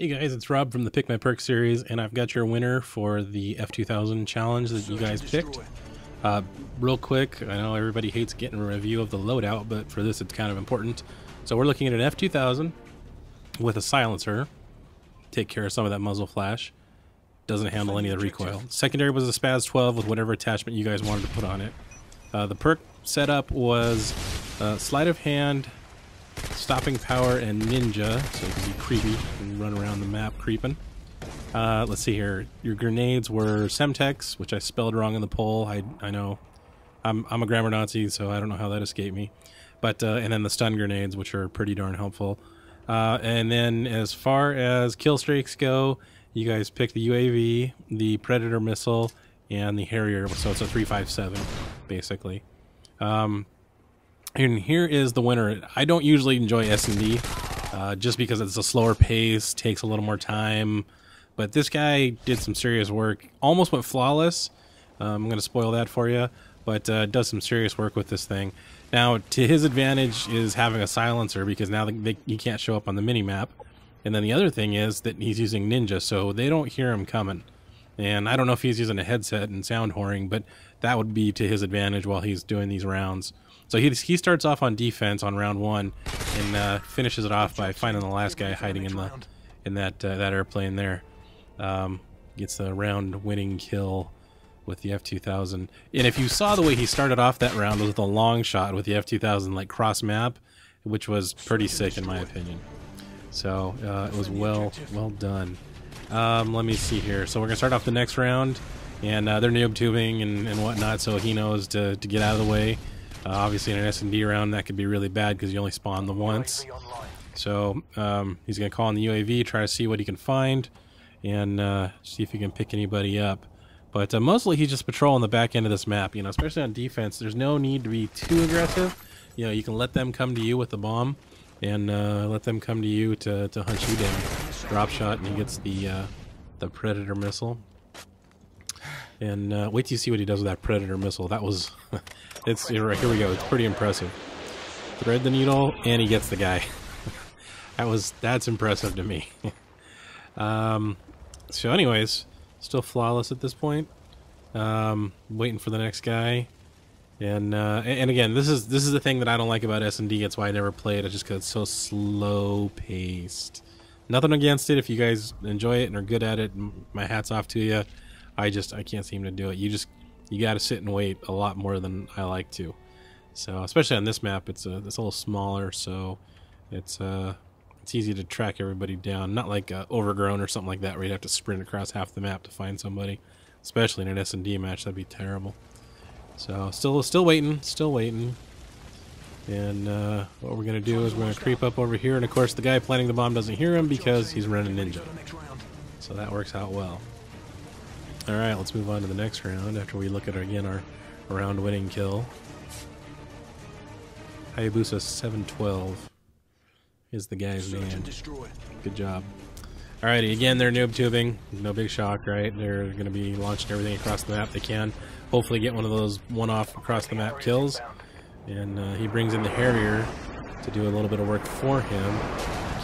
Hey guys, it's Rob from the Pick My Perk series, and I've got your winner for the F2000 challenge that you guys picked. Real quick, I know everybody hates getting a review of the loadout, but for this it's kind of important. So we're looking at an F2000 with a silencer. Take care of some of that muzzle flash. Doesn't handle any of the recoil. Secondary was a Spaz 12 with whatever attachment you guys wanted to put on it. The perk setup was sleight of hand, stopping power, and ninja, so you can be creepy and run around the map creeping. Let's see here. Your grenades were Semtex, which I spelled wrong in the poll. I know I'm a grammar Nazi, so I don't know how that escaped me. But and then the stun grenades, which are pretty darn helpful. And then as far as kill streaks go, you guys picked the UAV, the Predator missile, and the Harrier, so it's a 357 basically. And here is the winner. I don't usually enjoy S&D just because it's a slower pace, takes a little more time, but this guy did some serious work. Almost went flawless. I'm going to spoil that for you, but does some serious work with this thing. Now, to his advantage is having a silencer, because now he can't show up on the mini-map. And then the other thing is that he's using ninja, so they don't hear him coming. And I don't know if he's using a headset and sound whoring, but that would be to his advantage while he's doing these rounds. So he starts off on defense on round one and finishes it off by finding the last guy hiding in that airplane there. Gets the round winning kill with the F2000. And if you saw the way he started off that round with a long shot with the F2000 like cross map, which was pretty sick in my opinion. So it was well done. Let me see here. So we're gonna start off the next round, and they're noob tubing and whatnot, so he knows to get out of the way. Obviously in an S&D round that could be really bad because you only spawn the once. So he's going to call on the UAV, try to see what he can find, and see if he can pick anybody up. But mostly he's just patrolling the back end of this map, you know, especially on defense. There's no need to be too aggressive. You know, you can let them come to you with the bomb, and let them come to you to hunt you down. Drop shot, and he gets the Predator missile. And wait till you see what he does with that Predator missile. That was... here we go. It's pretty impressive. Thread the needle, and he gets the guy. That's impressive to me. So anyways, still flawless at this point. Waiting for the next guy. And again, this is the thing that I don't like about S&D. It's why I never play it. It's just because it's so slow paced. Nothing against it. If you guys enjoy it and are good at it, my hat's off to you. I can't seem to do it. You got to sit and wait a lot more than I like to. So especially on this map, it's a little smaller, so it's easy to track everybody down. Not like Overgrown or something like that, where you'd have to sprint across half the map to find somebody. Especially in an S&D match, that'd be terrible. So still waiting. And what we're gonna do is we're gonna creep up over here, and of course the guy planting the bomb doesn't hear him because he's running ninja. So that works out well. Alright, let's move on to the next round after we look at, again, our round winning kill. Hayabusa712 is the guy's name. Good job. Alrighty, again, they're noob tubing. No big shock, right? They're going to be launching everything across the map they can. Hopefully get one of those one-off across the map kills. And he brings in the Harrier to do a little bit of work for him.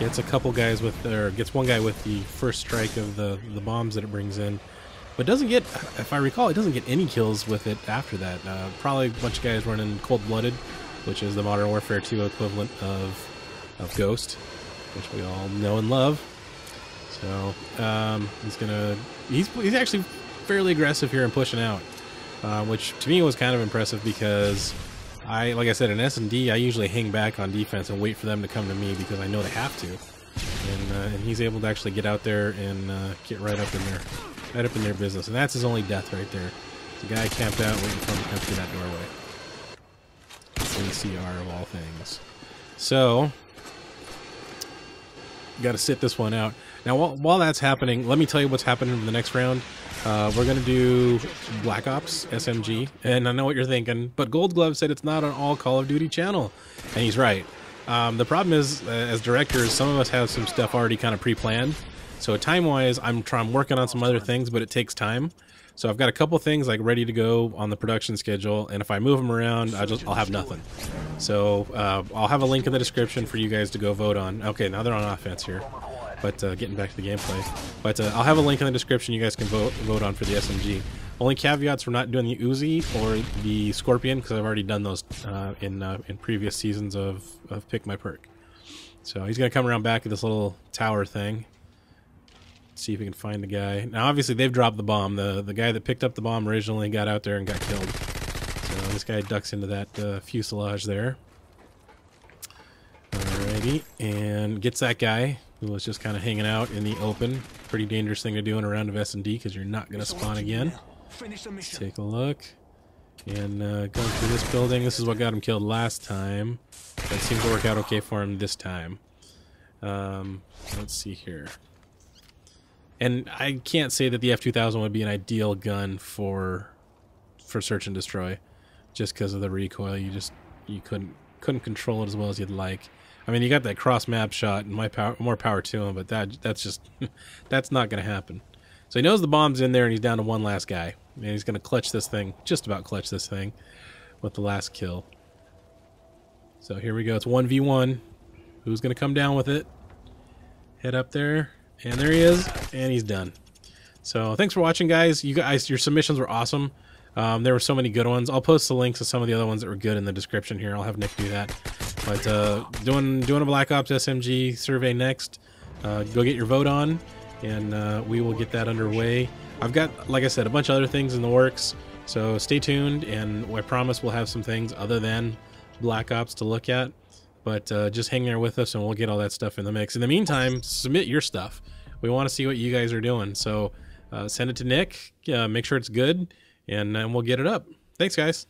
Gets a couple guys gets one guy with the first strike of the bombs that it brings in. But doesn't get, if I recall, it doesn't get any kills with it after that. Probably a bunch of guys running Cold-Blooded, which is the Modern Warfare 2 equivalent of Ghost, which we all know and love. So he's actually fairly aggressive here and pushing out, which to me was kind of impressive because like I said, in S&D, I usually hang back on defense and wait for them to come to me because I know they have to. And he's able to actually get out there and get right up in their business, and that's his only death right there. The guy camped out waiting for him to come through that doorway. ACR of all things. So got to sit this one out. Now while that's happening, let me tell you what's happening in the next round. We're gonna do Black Ops SMG, and I know what you're thinking, but GoldGlove said it's not on all Call of Duty channel, and he's right. The problem is, as directors, some of us have some stuff already kind of pre-planned. So time-wise, I'm working on some other things, but it takes time. So I've got a couple things like ready to go on the production schedule, and if I move them around, I'll have nothing. So I'll have a link in the description for you guys to go vote on. Okay, now they're on offense here. But getting back to the gameplay. But I'll have a link in the description you guys can vote on for the SMG. Only caveats, we're not doing the Uzi or the Scorpion because I've already done those in previous seasons of PickMyPerk. So he's going to come around back at this little tower thing. See if we can find the guy. Now obviously they've dropped the bomb. The guy that picked up the bomb originally got out there and got killed. So this guy ducks into that fuselage there. Alrighty, and gets that guy who was just kind of hanging out in the open. Pretty dangerous thing to do in a round of S&D because you're not going to spawn again. Let's take a look. And going through this building, this is what got him killed last time. That seems to work out okay for him this time. Let's see here. And I can't say that the F2000 would be an ideal gun for search and destroy, just because of the recoil. You couldn't control it as well as you'd like. I mean, you got that cross map shot, and more power to him, but that's just that's not going to happen. So he knows the bomb's in there, and he's down to one last guy, and he's going to clutch this thing, just about clutch this thing, with the last kill. So here we go. It's 1v1. Who's going to come down with it? Head up there. And there he is, and he's done. So thanks for watching, guys. Your submissions were awesome. There were so many good ones. I'll post the links to some of the other ones that were good in the description here. I'll have Nick do that. But doing a Black Ops SMG survey next. Go get your vote on, and we will get that underway. I've got, like I said, a bunch of other things in the works. So stay tuned, and I promise we'll have some things other than Black Ops to look at. But just hang there with us, and we'll get all that stuff in the mix. In the meantime, submit your stuff. We want to see what you guys are doing. So send it to Nick. Make sure it's good, and we'll get it up. Thanks, guys.